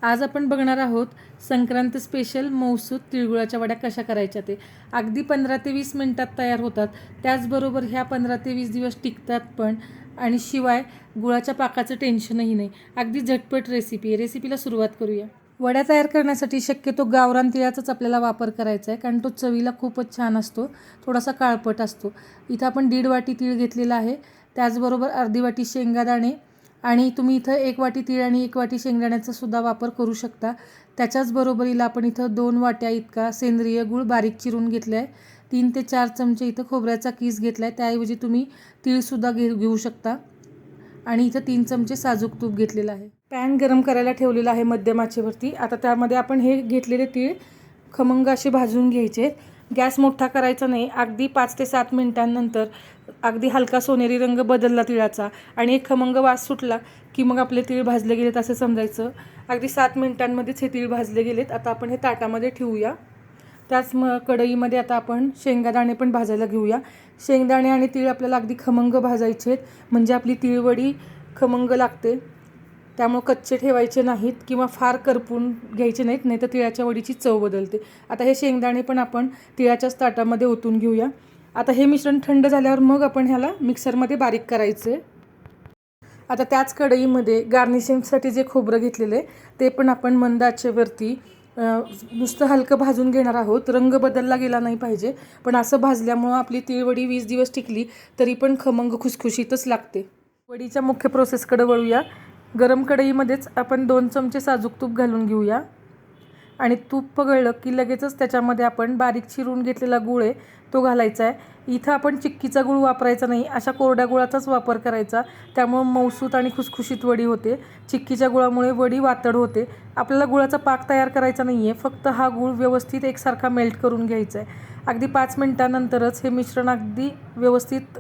आज आपण बघणार आहोत संक्रांत स्पेशल मौसूद तिळगुळाच्या वड्या कशा करायच्या ते. अगदी 15 ते 20 मिनिटात तयार होतात. त्याचबरोबर ह्या 15 ते 20 दिवस टिकतात पण, आणि शिवाय गुळाच्या पाकाचं टेन्शनही नाही. अगदी झटपट रेसिपी आहे. रेसिपीला सुरुवात करूया. वड्या तयार करण्यासाठी शक्यतो गावरान तिळाचाच आपल्याला वापर करायचा आहे, कारण तो चवीला खूपच छान असतो, थोडासा काळपट असतो. इथं आपण 1.5 वाटी तीळ घेतलेला आहे, त्याचबरोबर अर्धी वाटी शेंगादाणे, आणि तुम्ही इथं 1 वाटी तीळ आणि 1 वाटी शेंगदाण्याचा सुद्धा वापर करू शकता. त्याच्याच बरोबरीला आपण इथं 2 वाट्या इतका सेंद्रिय गूळ बारीक चिरून घेतला आहे. 3 ते 4 चमचे इथं खोबऱ्याचा कीस घेतला आहे, त्याऐवजी तुम्ही तीळसुद्धा घेऊ शकता. आणि इथं 3 चमचे साजूक तूप घेतलेलं आहे. पॅन गरम करायला ठेवलेला आहे मध्यम आचेवरती. आता त्यामध्ये आपण हे घेतलेले तीळ खमंग असे भाजून घ्यायचे. गॅस मोठा करायचा नाही. अगदी 5 ते 7 मिनिटांनंतर अगदी हलका सोनेरी रंग बदलला तिळाचा आणि एक खमंग वास सुटला की मग आपले तीळ भाजले गेलेत असं समजायचं. अगदी 7 मिनिटांमध्येच हे तीळ भाजले गेलेत. आता आपण हे ताटामध्ये ठेवूया. त्याच कढईमध्ये आता आपण शेंगादाणे पण भाजायला घेऊया. शेंगदाणे आणि तीळ आपल्याला अगदी खमंग भाजायचे आहेत, म्हणजे आपली तीळवडी खमंग लागते. त्यामुळे कच्चे ठेवायचे नाहीत किंवा फार करपून घ्यायचे नाहीत, नाही तर तिळाच्या वडीची चव बदलते. आता हे शेंगदाणे पण आपण तिळाच्याच ताटामध्ये ओतून घेऊया. आता हे मिश्रण थंड झाल्यावर मग आपण ह्याला मिक्सरमध्ये बारीक करायचे. आता त्याच कढईमध्ये गार्निशिंगसाठी जे खोबरं घेतलेलं आहे ते पण आपण मंद आचेवरती नुसतं हलकं भाजून घेणार आहोत. रंग बदलला गेला नाही पाहिजे, पण असं भाजल्यामुळं आपली तीळवडी 20 दिवस टिकली तरी पण खमंग खुसखुशीतच लागते. वडीच्या मुख्य प्रोसेसकडे वळूया. गरम कढईमध्येच आपण 2 चमचे साजूक तूप घालून घेऊया. आणि तूप पगळलं की लगेचच त्याच्यामध्ये आपण बारीक चिरून घेतलेला गूळ आहे तो घालायचा आहे. इथं आपण चिक्कीचा गूळ वापरायचा नाही, अशा कोरड्या गुळाचाच वापर करायचा. त्यामुळं मौसूद आणि खुसखुशीत वडी होते. चिक्कीच्या गुळामुळे वडी वातड होते. आपल्याला गुळाचा पाक तयार करायचा नाही आहे, फक्त हा गूळ व्यवस्थित एकसारखा मेल्ट करून घ्यायचा आहे. अगदी 5 मिनिटांनंतरच हे मिश्रण अगदी व्यवस्थित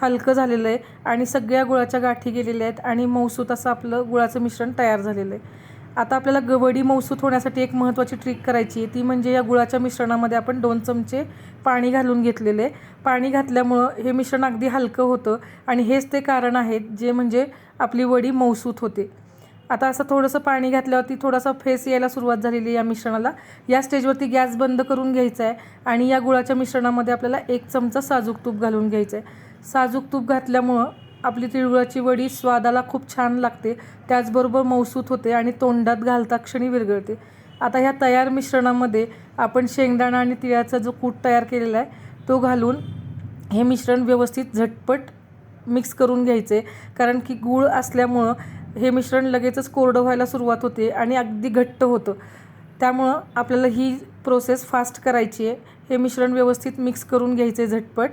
हलकं झालेलं आहे आणि सगळ्या गुळाच्या गाठी गेलेल्या आहेत आणि मौसूद असं आपलं गुळाचं मिश्रण तयार झालेलं आहे. आता आपल्याला वडी मौसूद होण्यासाठी एक महत्त्वाची ट्रिक करायची आहे, ती म्हणजे या गुळाच्या मिश्रणामध्ये आपण 2 चमचे पाणी घालून घेतलेले. पाणी घातल्यामुळं हे मिश्रण अगदी हलकं होतं आणि हेच ते कारण आहे जे म्हणजे आपली वडी मौसूद होते. आता असं थोडंसं पाणी घातल्यावरती थोडासा फेस यायला सुरुवात झालेली या मिश्रणाला. या स्टेजवरती गॅस बंद करून घ्यायचा आहे आणि या गुळाच्या मिश्रणामध्ये आपल्याला 1 चमचा साजूक तूप घालून घ्यायचं आहे. साजूक तूप घातल्यामुळं आपली तिळगुळाची वडी स्वादाला खूप छान लागते, त्याचबरोबर मौसूद होते आणि तोंडात घालता क्षणी विरघळते. आता ह्या तयार मिश्रणामध्ये आपण शेंगदाणा आणि तिळाचा जो कूट तयार केलेला आहे तो घालून हे मिश्रण व्यवस्थित झटपट मिक्स करून घ्यायचे, कारण की गूळ असल्यामुळं हे मिश्रण लगेचच कोरडं व्हायला सुरुवात होते आणि अगदी घट्ट होतं. त्यामुळं आपल्याला ही प्रोसेस फास्ट करायची आहे. हे मिश्रण व्यवस्थित मिक्स करून घ्यायचे झटपट,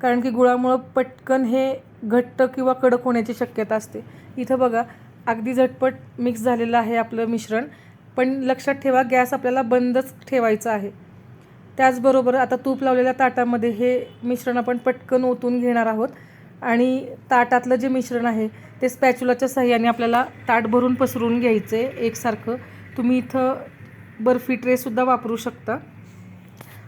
कारण की गुळामुळं पटकन हे घट्ट किंवा कडक होण्याची शक्यता असते. इथं बघा अगदी झटपट मिक्स झालेलं आहे आपलं मिश्रण, पण लक्षात ठेवा गॅस आपल्याला बंदच ठेवायचा आहे. त्याचबरोबर आता तूप लावलेल्या ताटामध्ये हे मिश्रण आपण पटकन ओतून घेणार आहोत आणि ताटातलं जे मिश्रण आहे ते स्पॅच्युलाच्या साहाय्याने आपल्याला ताट भरून पसरून घ्यायचं आहे एकसारखं. तुम्ही इथं बर्फी ट्रेसुद्धा वापरू शकता.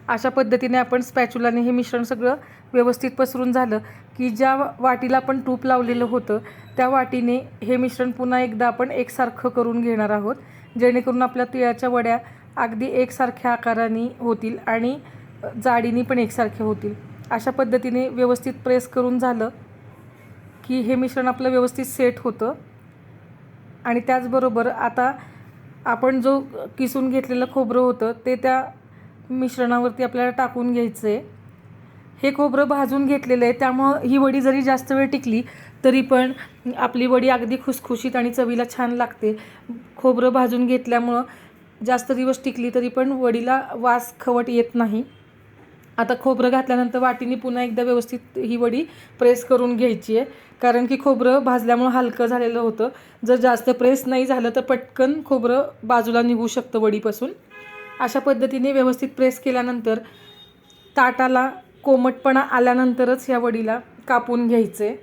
अशा पद्धतीने आपण स्पॅच्युलाने हे मिश्रण सगळं व्यवस्थित पसरून झालं की ज्या वाटीला आपण तूप लावलेलं होतं त्या वाटीने हे मिश्रण पुन्हा एकदा आपण एकसारखं करून घेणार आहोत, जेणेकरून आपल्या तिळाच्या वड्या अगदी एकसारख्या आकाराने होतील आणि जाडीने पण एकसारख्या होतील. अशा पद्धतीने व्यवस्थित प्रेस करून झालं की हे मिश्रण आपलं व्यवस्थित सेट होतं. आणि त्याचबरोबर आता आपण जो किसून घेतलेलं खोबरं होतं ते त्या मिश्रणावरती आपल्याला टाकून घ्यायचं आहे. हे खोबरं भाजून घेतलेलं आहे, त्यामुळं ही वडी जरी जास्त वेळ टिकली तरी पण आपली वडी अगदी खुसखुशीत आणि चवीला छान लागते. खोबरं भाजून घेतल्यामुळं जास्त दिवस टिकली तरी पण वडीला वास खवट येत नाही. आता खोबरं घातल्यानंतर वाटीने पुन्हा एकदा व्यवस्थित ही वडी प्रेस करून घ्यायची आहे, कारण की खोबरं भाजल्यामुळं हलकं झालेलं होतं. जर जास्त प्रेस नाही झालं तर पटकन खोबरं बाजूला निघू शकतं वडीपासून. अशा पद्धतीने व्यवस्थित प्रेस केल्यानंतर ताटाला कोमटपणा आल्यानंतरच ह्या वडीला कापून घ्यायचे.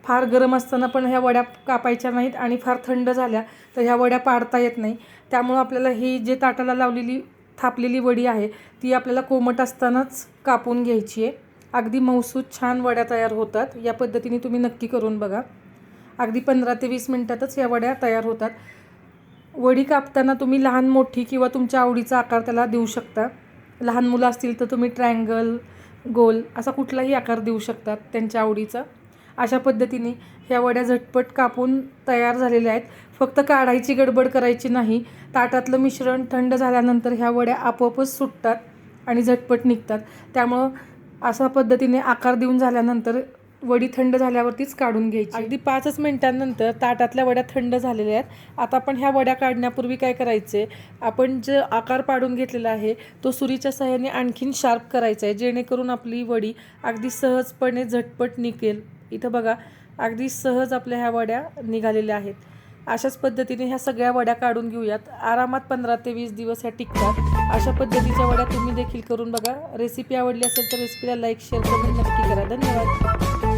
फार गरम असताना पण ह्या वड्या कापायच्या नाहीत आणि फार थंड झाल्या तर ह्या वड्या पाडता येत नाही. त्यामुळं आपल्याला ही जे ताटाला लावलेली थापलेली वडी आहे ती आपल्याला कोमट असतानाच कापून घ्यायची आहे. अगदी मौसूद छान वड्या तयार होतात. या पद्धतीने तुम्ही नक्की करून बघा. अगदी 15 ते 20 मिनिटातच या वड्या तयार होतात. वडी कापताना तुम्ही लहान मोठी किंवा तुमच्या आवडीचा आकार त्याला देऊ शकता. लहान मुलं असतील तर तुम्ही ट्रायंगल, गोल असा कुठलाही आकार देऊ शकतात त्यांच्या आवडीचा. अशा पद्धतीने ह्या वड्या झटपट कापून तयार झालेल्या आहेत. फक्त काढायची गडबड करायची नाही. ताटातलं मिश्रण थंड झाल्यानंतर ह्या वड्या आपोआपच सुटतात आणि झटपट निघतात. त्यामुळं अशा पद्धतीने आकार देऊन झाल्यानंतर वडी थंड झाल्यावरतीच काढून घ्यायची. अगदी 5च मिनिटांनंतर ताटातल्या वड्या थंड झालेल्या आहेत. आता आपण ह्या वड्या काढण्यापूर्वी काय करायचे, आपण जे आकार पाडून घेतलेला आहे तो सुरीच्या सहाय्याने आणखीन शार्प करायचा आहे, जेणेकरून आपली वडी अगदी सहजपणे झटपट निघेल. इथं बघा अगदी सहज आपल्या ह्या वड्या निघालेल्या आहेत. अशाच पद्धतीने ह्या सगळ्या वड्या काढून घेऊयात. आरामात 15 ते 20 दिवस ह्या टिकतात. अशा पद्धतीच्या वड्या तुम्ही देखील करून बघा. रेसिपी आवडली असेल तर रेसिपीला लाईक, शेअर, कमेंट नक्की करा. धन्यवाद.